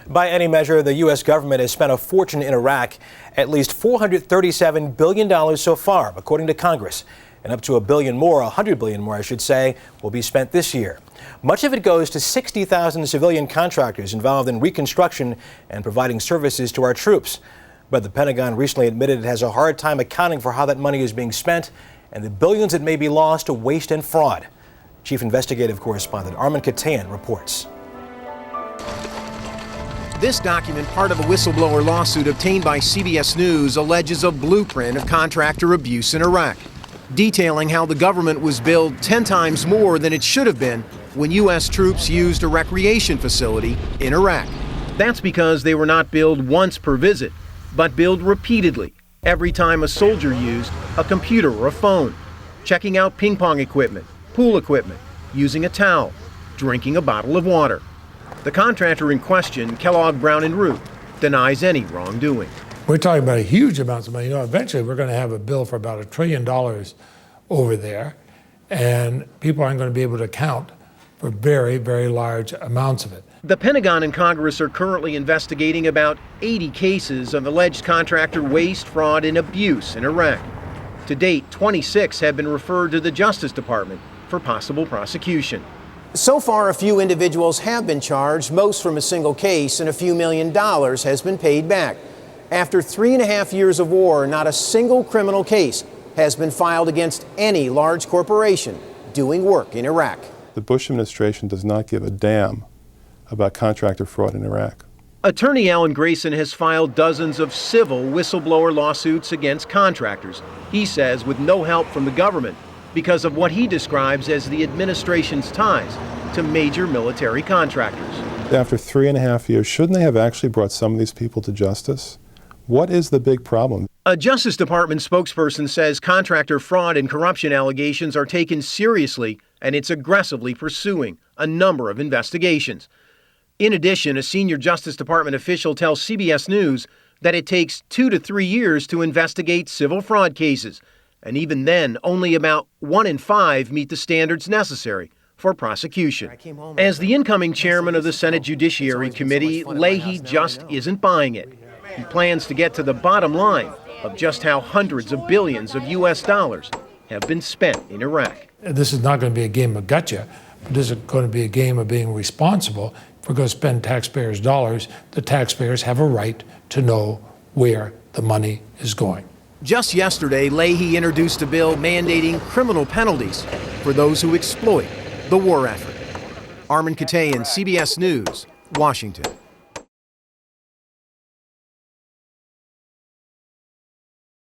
By any measure, the U.S. government has spent a fortune in Iraq, at least $437 billion so far, according to Congress. And up to $1 billion more, $100 billion more, I should say, will be spent this year. Much of it goes to 60,000 civilian contractors involved in reconstruction and providing services to our troops. But the Pentagon recently admitted it has a hard time accounting for how that money is being spent and the billions that may be lost to waste and fraud. Chief Investigative Correspondent Armin Katayan reports. This document, part of a whistleblower lawsuit obtained by CBS News, alleges a blueprint of contractor abuse in Iraq, detailing how the government was billed 10 times more than it should have been when U.S. troops used a recreation facility in Iraq. That's because they were not billed once per visit, but billed repeatedly every time a soldier used a computer or a phone, checking out ping pong equipment, pool equipment, using a towel, drinking a bottle of water. The contractor in question, Kellogg Brown & Root, denies any wrongdoing. We're talking about huge amounts of money. Eventually we're going to have a bill for about $1 trillion over there, and people aren't going to be able to account for very, very large amounts of it. The Pentagon and Congress are currently investigating about 80 cases of alleged contractor waste, fraud, and abuse in Iraq. To date, 26 have been referred to the Justice Department for possible prosecution. So far, a few individuals have been charged, most from a single case, and a few $1 million has been paid back. After 3.5 years of war, not a single criminal case has been filed against any large corporation doing work in Iraq. The Bush administration does not give a damn about contractor fraud in Iraq. Attorney Alan Grayson has filed dozens of civil whistleblower lawsuits against contractors, he says with no help from the government, because of what he describes as the administration's ties to major military contractors. After 3.5 years, shouldn't they have actually brought some of these people to justice? What is the big problem? A Justice Department spokesperson says contractor fraud and corruption allegations are taken seriously and it's aggressively pursuing a number of investigations. In addition, a senior Justice Department official tells CBS News that it takes 2 to 3 years to investigate civil fraud cases. And even then, only about 1 in 5 meet the standards necessary for prosecution. As the incoming chairman of the Senate Judiciary Committee, Leahy just isn't buying it. He plans to get to the bottom line of just how hundreds of billions of U.S. dollars have been spent in Iraq. This is not going to be a game of gotcha, but this is going to be a game of being responsible. If we're going to spend taxpayers' dollars, the taxpayers have a right to know where the money is going. Just yesterday, Leahy introduced a bill mandating criminal penalties for those who exploit the war effort. Armin Katayan, CBS News, Washington.